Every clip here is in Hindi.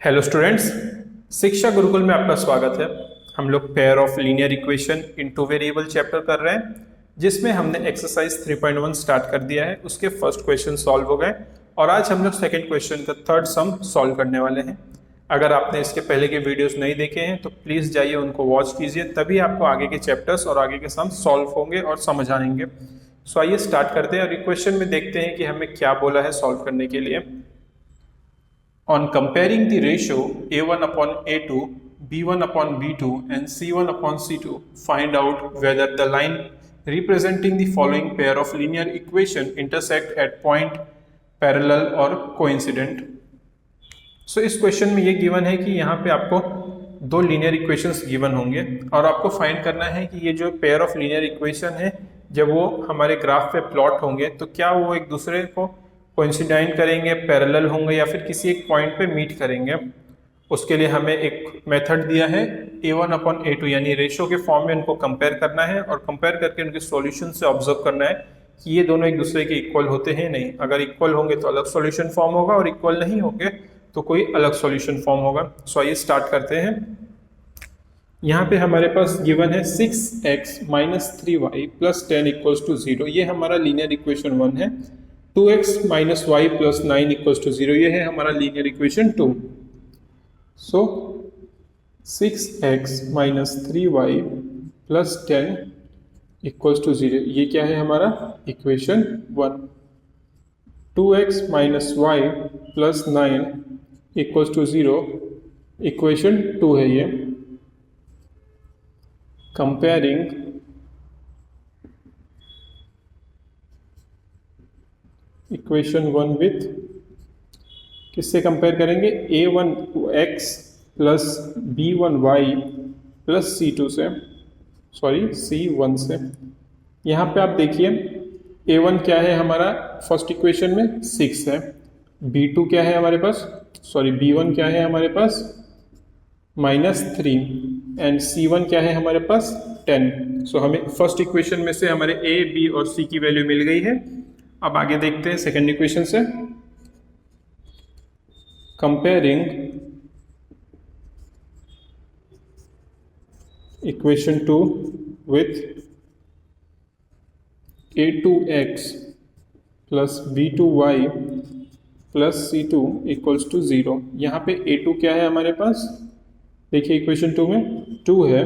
हेलो स्टूडेंट्स, शिक्षा गुरुकुल में आपका स्वागत है। हम लोग pair of linear equation in two variable chapter कर रहे हैं, जिसमें हमने एक्सरसाइज 3.1 स्टार्ट कर दिया है। उसके फर्स्ट क्वेश्चन सॉल्व हो गए और आज हम लोग सेकंड क्वेश्चन का थर्ड सम सॉल्व करने वाले हैं। अगर आपने इसके पहले के वीडियोस नहीं देखे हैं तो प्लीज़ जाइए उनको वॉच कीजिए, तभी आपको आगे के चैप्टर्स और आगे के सम सॉल्व होंगे और समझ आएंगे। सो आइए स्टार्ट करते हैं और क्वेश्चन में देखते हैं कि हमें क्या बोला है सॉल्व करने के लिए। On comparing the ratio A1 upon A2, B1 upon B2 and C1 upon C2, find out whether the line representing the following pair of linear equation intersect at point parallel or coincident. So इस क्वेश्चन में ये गिवन है कि यहाँ पे आपको दो लीनियर इक्वेशंस गिवन होंगे और आपको फाइंड करना है कि ये जो पेयर ऑफ लीनियर इक्वेशन है जब वो हमारे ग्राफ पे प्लॉट होंगे तो क्या वो एक दूसरे को कोइंसिडेंट करेंगे, पैरेलल होंगे या फिर किसी एक पॉइंट पे मीट करेंगे। उसके लिए हमें एक मेथड दिया है A1 अपॉन A2, यानी रेशो के फॉर्म में उनको कंपेयर करना है और कंपेयर करके उनके सॉल्यूशन से ऑब्जर्व करना है कि ये दोनों एक दूसरे के इक्वल होते हैं नहीं। अगर इक्वल होंगे तो अलग सॉल्यूशन फॉर्म होगा और इक्वल नहीं होंगे तो कोई अलग सॉल्यूशन फॉर्म होगा। सो आइए स्टार्ट करते हैं। यहाँ पे हमारे पास गिवन है 6x minus 3y plus 10 equals to 0। ये हमारा लीनियर इक्वेशन 1 है। 2x minus y plus 9 equals to 0, ये है हमारा linear equation 2। So 6x minus 3y plus 10 equals to 0, ये क्या है हमारा equation 1। 2x minus y plus 9 equals to 0, equation 2 है ये। कंपेयरिंग इक्वेशन 1 विथ, किससे कंपेयर करेंगे? A1x plus B1y plus C2 से, C1 से। यहाँ पे आप देखिए A1 क्या है हमारा फर्स्ट इक्वेशन में 6 है, B2 क्या है हमारे पास, B1 क्या है हमारे पास -3 एंड C1 क्या है हमारे पास 10। सो हमें फर्स्ट इक्वेशन में से हमारे A, B और C की वैल्यू मिल गई है। अब आगे देखते हैं सेकेंड इक्वेशन से। Comparing equation 2 with A2x plus B2y plus C2 equals to 0। यहाँ पे A2 क्या है हमारे पास, देखिए इक्वेशन 2 में 2 है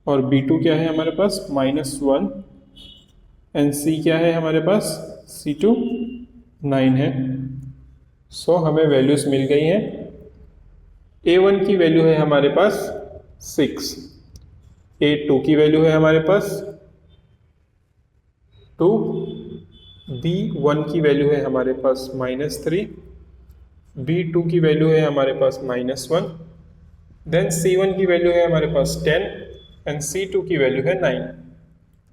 और B2 क्या है हमारे पास -1 एंड C क्या है हमारे पास, C2 9 है। सो हमें वैल्यूज मिल गई हैं। A1 की वैल्यू है हमारे पास 6, A2 की वैल्यू है हमारे पास 2, B1 की वैल्यू है हमारे पास -3, B2 की वैल्यू है हमारे पास -1, देन C1 की वैल्यू है हमारे पास 10 एंड C2 की वैल्यू है 9।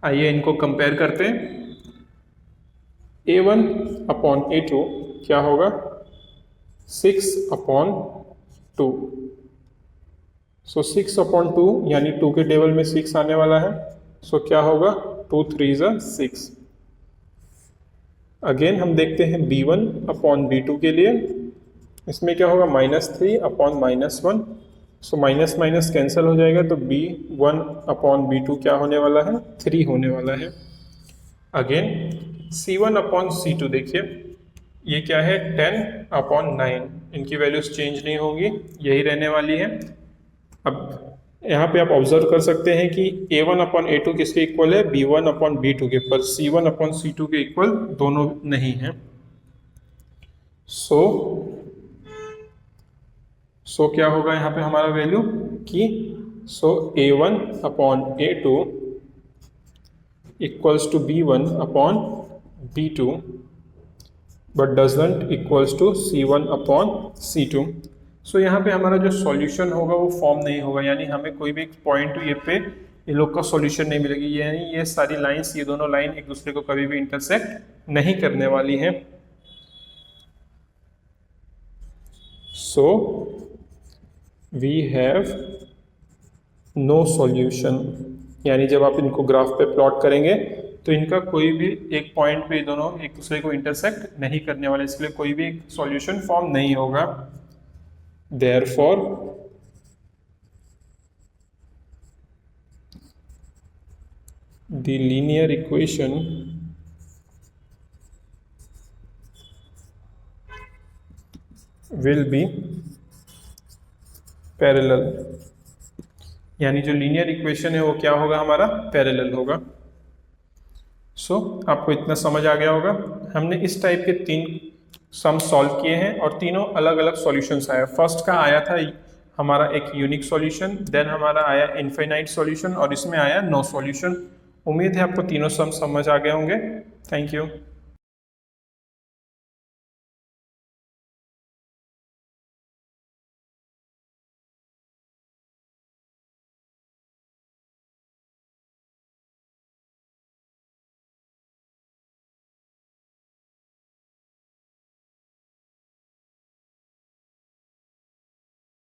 आइए इनको कंपेयर करते हैं। A1 अपॉन A2 क्या होगा, 6 अपॉन 2। सो 6 अपॉन 2 यानी 2 के टेबल में 6 आने वाला है। सो क्या होगा, 2 3 ज़ा 6। अगेन हम देखते हैं B1 अपॉन B2 के लिए, इसमें क्या होगा -3 upon -1। So minus minus cancel हो जाएगा तो B1 अपॉन B2 क्या होने वाला है, 3 होने वाला है। अगेन C1 अपॉन C2 देखिए, ये क्या है 10 अपॉन 9, इनकी वैल्यूज चेंज नहीं होंगी, यही रहने वाली है। अब यहाँ पे आप ऑब्जर्व कर सकते हैं कि A1 अपॉन A2 किसके इक्वल है, B1 अपॉन B2 के, पर C1 अपॉन C2 के इक्वल दोनों नहीं है। सो क्या होगा यहाँ पे हमारा वैल्यू कि A1 upon A2 equals to B1 upon B2 but doesn't equals to C1 upon C2। So यहाँ पे हमारा जो सॉल्यूशन होगा वो फॉर्म नहीं होगा, यानी हमें कोई भी पॉइंट ये पे ये लोग का सॉल्यूशन नहीं मिलेगी, यानी ये सारी लाइंस, ये दोनों लाइन एक दूसरे को कभी भी इंटरसेक्ट नहीं करने वाली हैं। So we have no solution, यानी जब आप इनको ग्राफ पे प्लॉट करेंगे तो इनका कोई भी एक पॉइंट पे दोनों एक दूसरे को इंटरसेक्ट नहीं करने वाले, इसके लिए कोई भी सॉल्यूशन फॉर्म नहीं होगा। therefore the linear equation will be parallel, यानी जो लीनियर इक्वेशन है वो क्या होगा, हमारा पैरेलल होगा। आपको इतना समझ आ गया होगा। हमने इस टाइप के 3 सम सॉल्व किए हैं और तीनों अलग अलग सॉल्यूशंस आए। फर्स्ट का आया था हमारा एक यूनिक सॉल्यूशन, देन हमारा आया इनफाइनाइट सॉल्यूशन और इसमें आया नो सॉल्यूशन। उम्मीद है आपको तीनों सम समझ आ गए होंगे। Thank you.